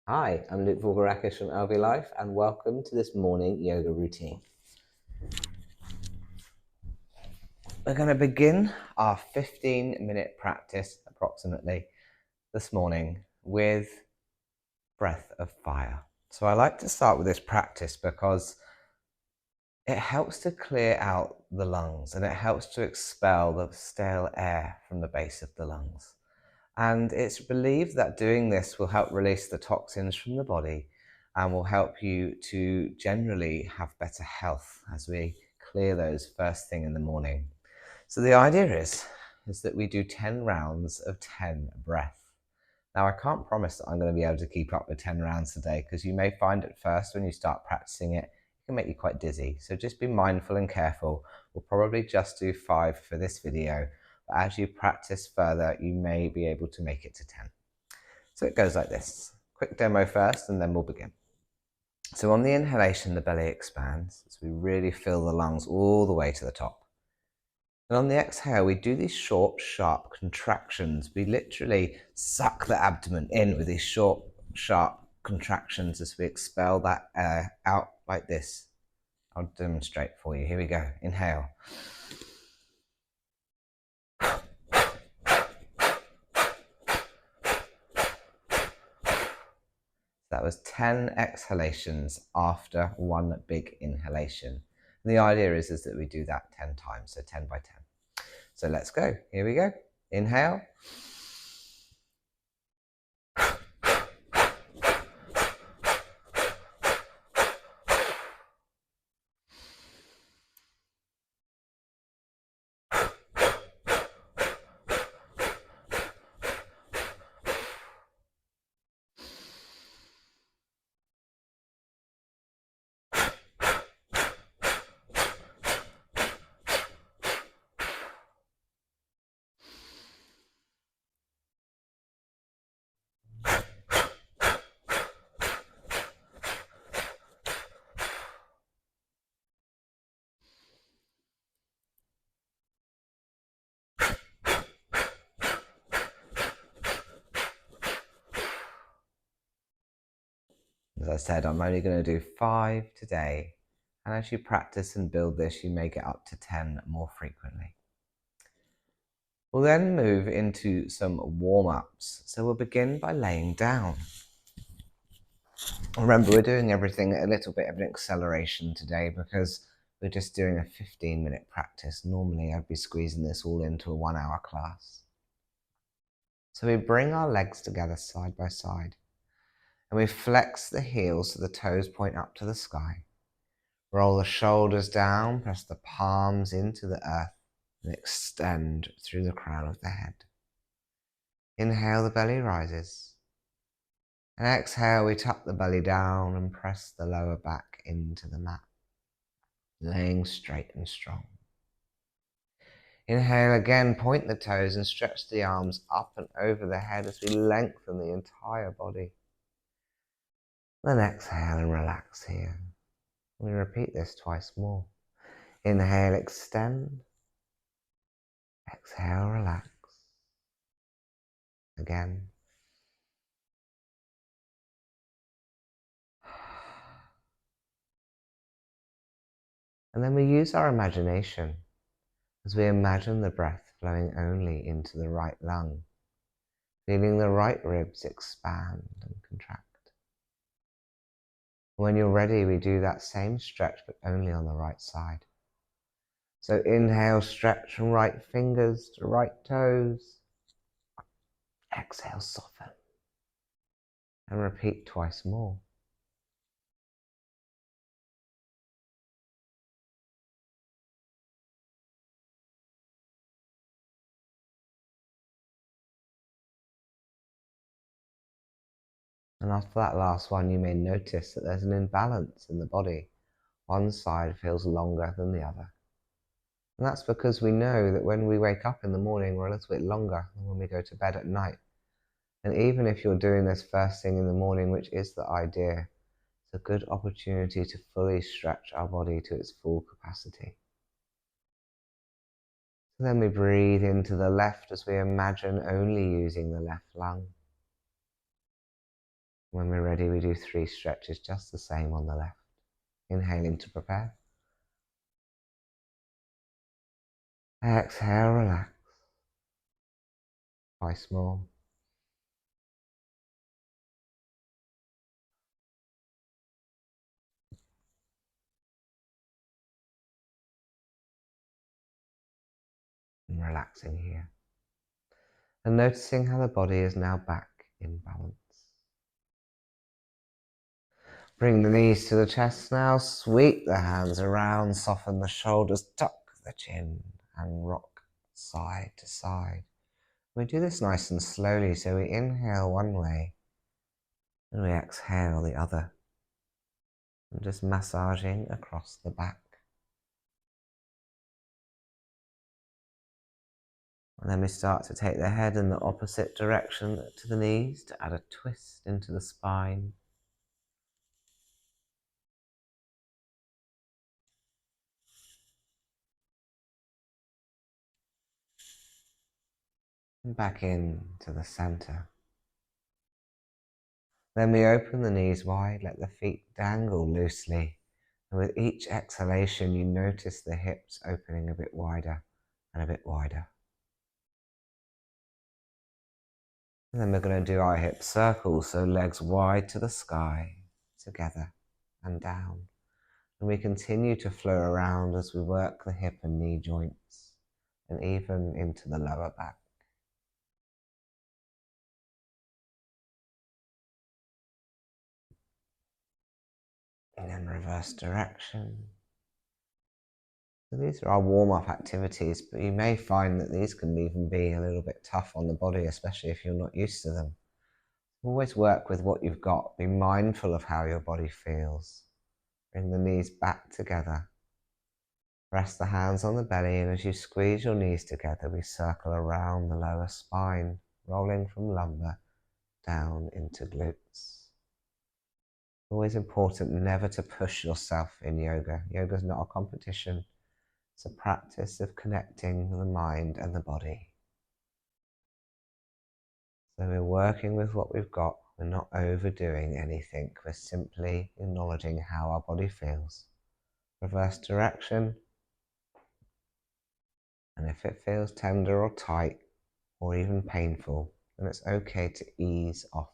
Hi, I'm Luke Vorgarakish from LV Life, and welcome to this morning yoga routine. We're going to begin our 15-minute practice, approximately, this morning with breath of fire. So I like to start with this practice because it helps to clear out the lungs and it helps to expel the stale air from the base of the lungs. And it's believed that doing this will help release the toxins from the body and will help you to generally have better health as we clear those first thing in the morning. So the idea is that we do 10 rounds of 10 breath. Now I can't promise that I'm going to be able to keep up with 10 rounds today because you may find at first when you start practicing it, it can make you quite dizzy. So just be mindful and careful. We'll probably just do 5 for this video. But as you practice further, you may be able to make it to 10. So it goes like this. Quick demo first, and then we'll begin. So on the inhalation, the belly expands as we really fill the lungs all the way to the top. And on the exhale, we do these short, sharp contractions. We literally suck the abdomen in with these short, sharp contractions as we expel that air out like this. I'll demonstrate for you. Here we go. Inhale. That was 10 exhalations after one big inhalation. And the idea is that we do that 10 times, so 10 by 10. So let's go. Here we go. Inhale. As I said, I'm only going to do 5 today. And as you practice and build this, you may get up to 10 more frequently. We'll then move into some warm-ups. So we'll begin by laying down. Remember, we're doing everything at a little bit of an acceleration today because we're just doing a 15-minute practice. Normally, I'd be squeezing this all into a 1-hour class. So we bring our legs together side by side and we flex the heels so the toes point up to the sky. Roll the shoulders down, press the palms into the earth and extend through the crown of the head. Inhale, the belly rises. And exhale, we tuck the belly down and press the lower back into the mat, laying straight and strong. Inhale again, point the toes and stretch the arms up and over the head as we lengthen the entire body. Then exhale and relax here. We repeat this twice more. Inhale, extend. Exhale, relax. Again. And then we use our imagination as we imagine the breath flowing only into the right lung, feeling the right ribs expand and contract. When you're ready, we do that same stretch, but only on the right side. So inhale, stretch from right fingers to right toes. Exhale, soften. And repeat twice more. And after that last one, you may notice that there's an imbalance in the body. One side feels longer than the other. And that's because we know that when we wake up in the morning, we're a little bit longer than when we go to bed at night. And even if you're doing this first thing in the morning, which is the idea, it's a good opportunity to fully stretch our body to its full capacity. So then we breathe into the left as we imagine only using the left lung. When we're ready, we do 3 stretches just the same on the left. Inhaling to prepare. Exhale, relax. Twice more. And relaxing here. And noticing how the body is now back in balance. Bring the knees to the chest now, sweep the hands around, soften the shoulders, tuck the chin and rock side to side. We do this nice and slowly, so we inhale one way and we exhale the other. And just massaging across the back. And then we start to take the head in the opposite direction to the knees to add a twist into the spine. And back into the center. Then we open the knees wide, let the feet dangle loosely. And with each exhalation, you notice the hips opening a bit wider and a bit wider. And then we're going to do our hip circles, so legs wide to the sky, together and down. And we continue to flow around as we work the hip and knee joints and even into the lower back. And then reverse direction. So these are our warm-up activities, but you may find that these can even be a little bit tough on the body, especially if you're not used to them. Always work with what you've got. Be mindful of how your body feels. Bring the knees back together. Rest the hands on the belly, and as you squeeze your knees together, we circle around the lower spine, rolling from lumbar down into glutes. Always important never to push yourself in yoga. Yoga is not a competition. It's a practice of connecting the mind and the body. So we're working with what we've got. We're not overdoing anything. We're simply acknowledging how our body feels. Reverse direction. And if it feels tender or tight or even painful, then it's okay to ease off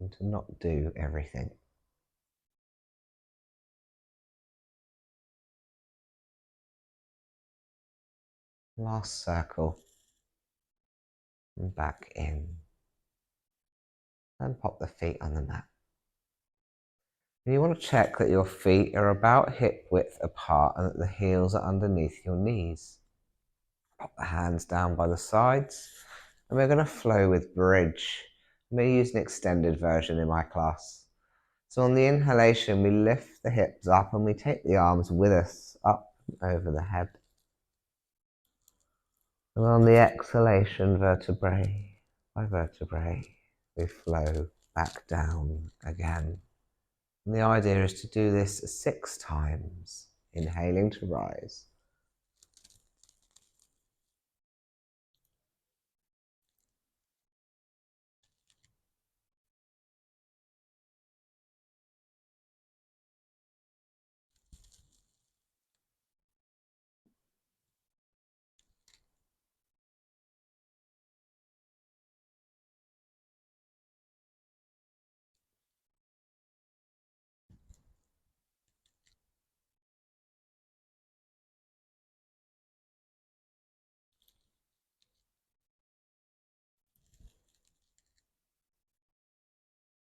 and to not do everything. Last circle. And back in. And pop the feet on the mat. And you want to check that your feet are about hip width apart and that the heels are underneath your knees. Pop the hands down by the sides. And we're going to flow with bridge. I'm going to use an extended version in my class. So on the inhalation, we lift the hips up and we take the arms with us up over the head. And on the exhalation, vertebrae by vertebrae, we flow back down again. And the idea is to do this 6 times, inhaling to rise.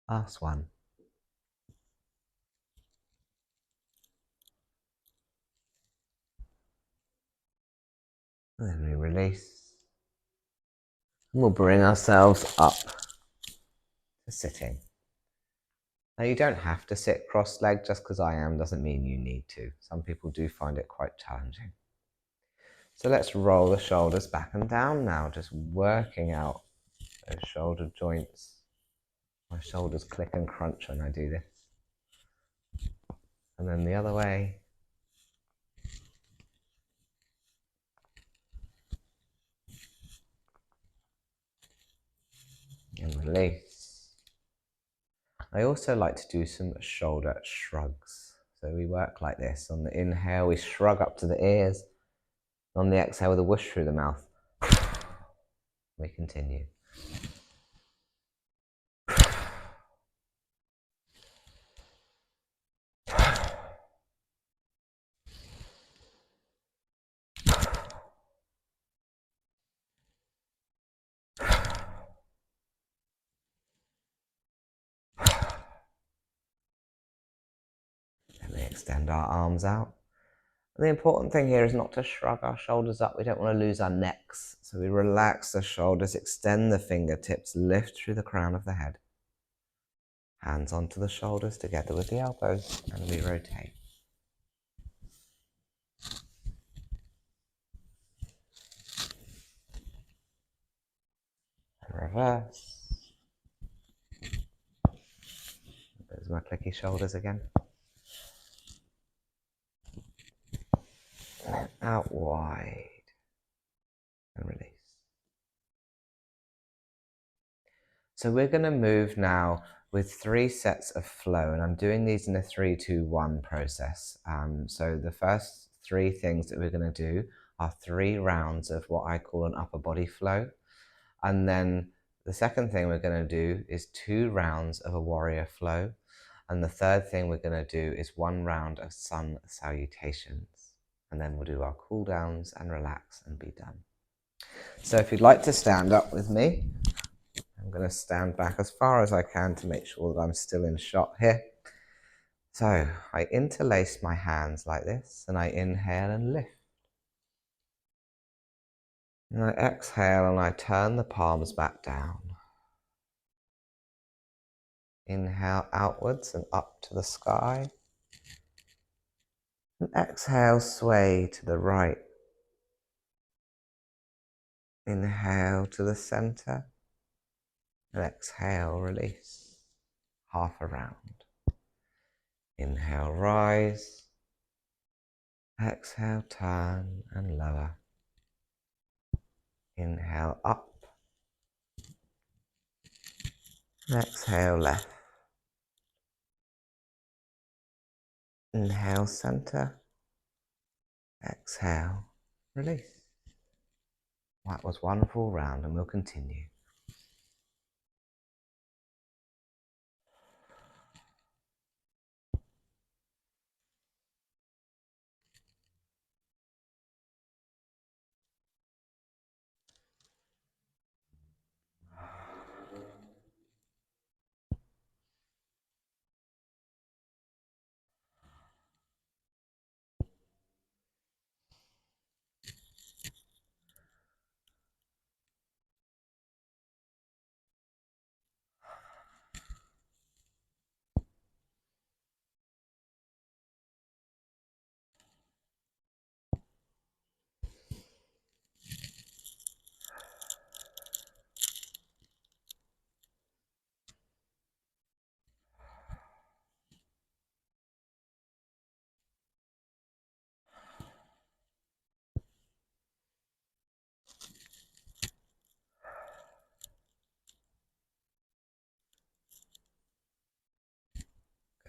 Last one. And then we release. And we'll bring ourselves up to sitting. Now you don't have to sit cross-legged. Just because I am doesn't mean you need to. Some people do find it quite challenging. So let's roll the shoulders back and down now, just working out those shoulder joints. My shoulders click and crunch when I do this. And then the other way. And release. I also like to do some shoulder shrugs. So we work like this. On the inhale, we shrug up to the ears. On the exhale, with a whoosh through the mouth, we continue. And we extend our arms out. The important thing here is not to shrug our shoulders up. We don't want to lose our necks. So we relax the shoulders, extend the fingertips, lift through the crown of the head. Hands onto the shoulders together with the elbows, and we rotate. And reverse. There's my clicky shoulders again. And out wide. And release. So we're going to move now with 3 sets of flow, and I'm doing these in a 3-2-1 process. So the first 3 things that we're going to do are 3 rounds of what I call an upper body flow. And then the second thing we're going to do is 2 rounds of a warrior flow. And the third thing we're going to do is 1 round of sun salutations. And then we'll do our cool downs and relax and be done. So if you'd like to stand up with me, I'm going to stand back as far as I can to make sure that I'm still in shot here. So I interlace my hands like this, and I inhale and lift. And I exhale and I turn the palms back down. Inhale outwards and up to the sky. And exhale, sway to the right. Inhale to the center. And exhale, release. Half a round. Inhale, rise. Exhale, turn and lower. Inhale, up. And exhale, left. Inhale, center. Exhale, release. That was one full round, and we'll continue.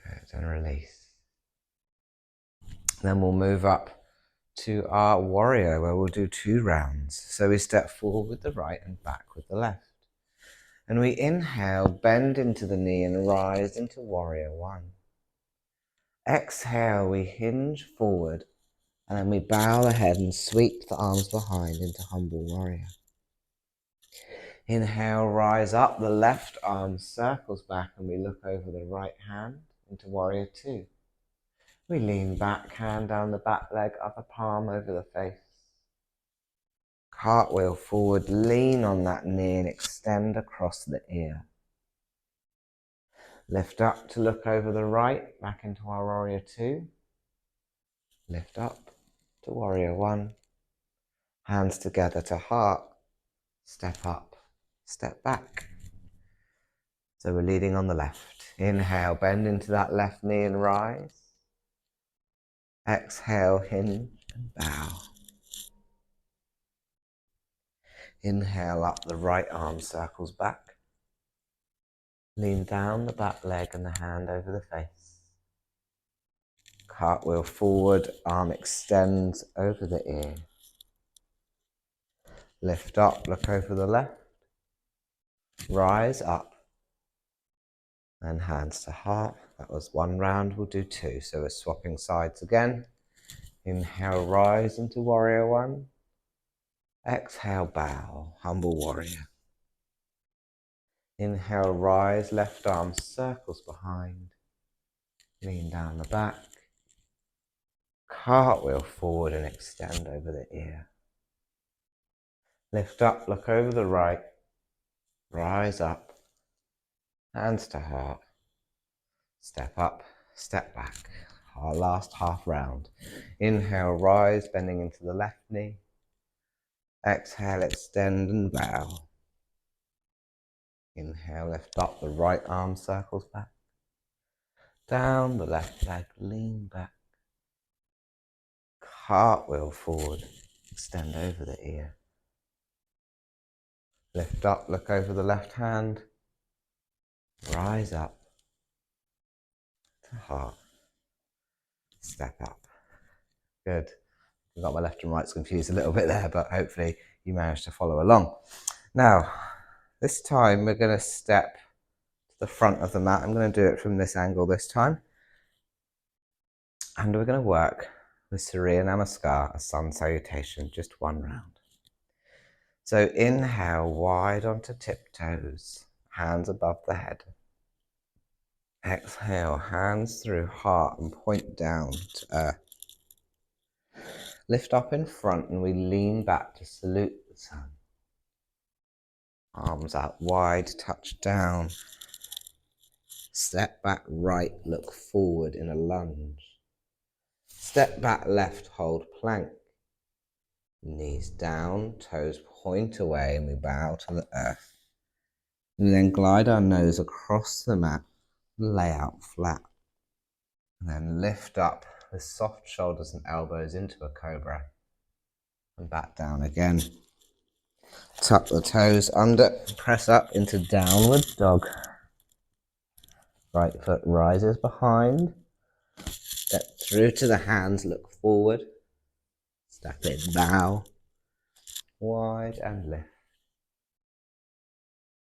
Good, and release. Then we'll move up to our warrior, where we'll do 2 rounds. So we step forward with the right and back with the left. And we inhale, bend into the knee and rise into warrior 1. Exhale, we hinge forward, and then we bow the head and sweep the arms behind into humble warrior. Inhale, rise up, the left arm circles back and we look over the right hand into warrior 2. We lean back, hand down the back leg, upper palm over the face. Cartwheel forward, lean on that knee and extend across the ear. Lift up to look over the right, back into our warrior 2. Lift up to warrior 1. Hands together to heart. Step up, step back. So we're leading on the left. Inhale, bend into that left knee and rise. Exhale, hinge and bow. Inhale up, the right arm circles back. Lean down the back leg and the hand over the face. Cartwheel forward, arm extends over the ear. Lift up, look over the left. Rise up. And hands to heart. That was one round, we'll do two. So we're swapping sides again. Inhale, rise into warrior one. Exhale, bow, humble warrior. Inhale, rise, left arm circles behind. Lean down the back. Cartwheel forward and extend over the ear. Lift up, look over the right. Rise up. Hands to heart. Step up, step back. Our last half round. Inhale, rise, bending into the left knee. Exhale, extend and bow. Inhale, lift up, the right arm circles back. Down the left leg, lean back. Cartwheel forward, extend over the ear. Lift up, look over the left hand. Rise up to heart. Step up. Good. I got my left and rights confused a little bit there, but hopefully you managed to follow along. Now, this time we're going to step to the front of the mat. I'm going to do it from this angle this time. And we're going to work with Surya Namaskar, a sun salutation, just one round. So inhale, wide onto tiptoes, hands above the head. Exhale, hands through heart and point down to earth. Lift up in front and we lean back to salute the sun. Arms out wide, touch down. Step back right, look forward in a lunge. Step back left, hold plank. Knees down, toes point away, and we bow to the earth. We then glide our nose across the mat, lay out flat. And then lift up with soft shoulders and elbows into a cobra. And back down again. Tuck the toes under, press up into downward dog. Right foot rises behind. Step through to the hands, look forward. Step in, bow. Wide and lift.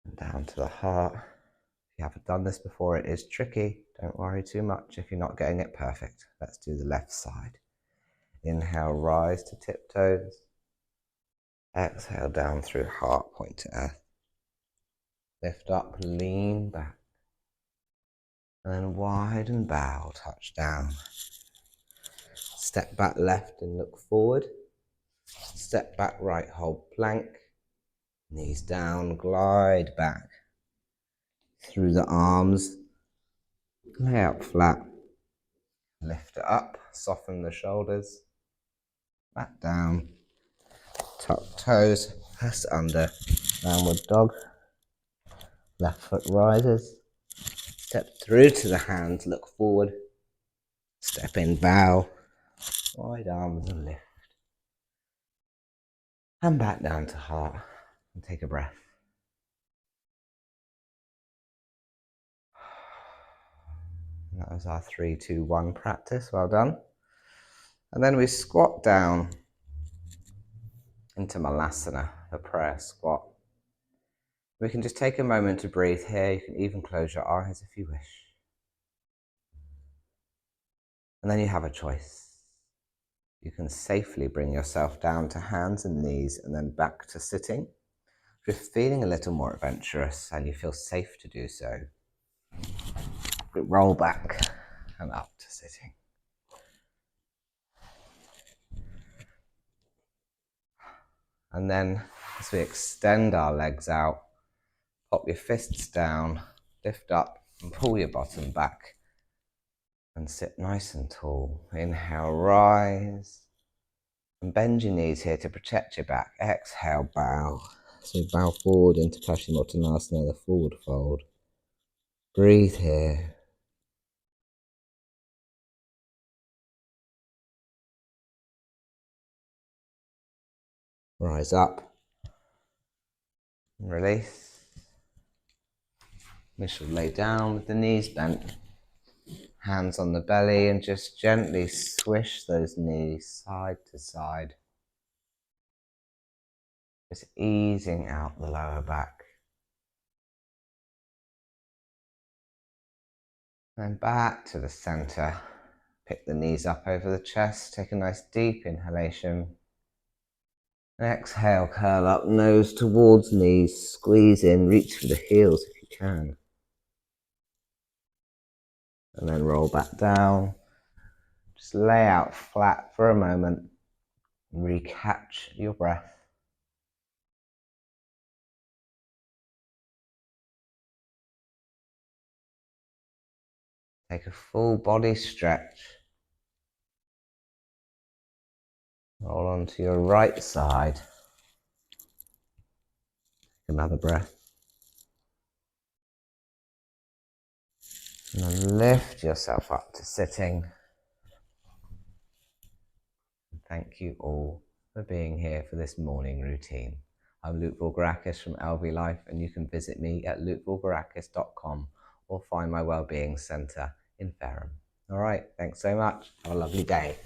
And down to the heart. If you haven't done this before, it is tricky. Don't worry too much if you're not getting it perfect. Let's do the left side. Inhale, rise to tiptoes. Exhale, down through heart, point to earth. Lift up, lean back. And then wide and bow, touch down. Step back left and look forward. Step back right, hold plank. Knees down, glide back. Through the arms, lay out flat. Lift it up, soften the shoulders. Back down. Tuck toes, press under. Downward dog. Left foot rises. Step through to the hands, look forward. Step in, bow. Wide arms and lift. And back down to heart. And take a breath. And that was our 3, 2, 1 practice. Well done. And then we squat down into Malasana, the prayer squat. We can just take a moment to breathe here. You can even close your eyes if you wish. And then you have a choice. You can safely bring yourself down to hands and knees and then back to sitting. If you're feeling a little more adventurous and you feel safe to do so, roll back and up to sitting. And then as we extend our legs out, pop your fists down, lift up and pull your bottom back and sit nice and tall. Inhale, rise and bend your knees here to protect your back. Exhale, bow. So bow forward into Paschimottanasana, the forward fold. Breathe here. Rise up. Release. We shall lay down with the knees bent, hands on the belly, and just gently swish those knees side to side. Just easing out the lower back. Then back to the center. Pick the knees up over the chest. Take a nice deep inhalation. Exhale, curl up, nose towards knees. Squeeze in, reach for the heels if you can. And then roll back down. Just lay out flat for a moment. Recatch your breath. Take a full body stretch. Roll onto your right side. Take another breath. And then lift yourself up to sitting. And thank you all for being here for this morning routine. I'm Luke Voulgarakis from LV Life, and you can visit me at lukevoulgarakis.com or find my Wellbeing Centre in Fareham. All right, thanks so much. Have a lovely day.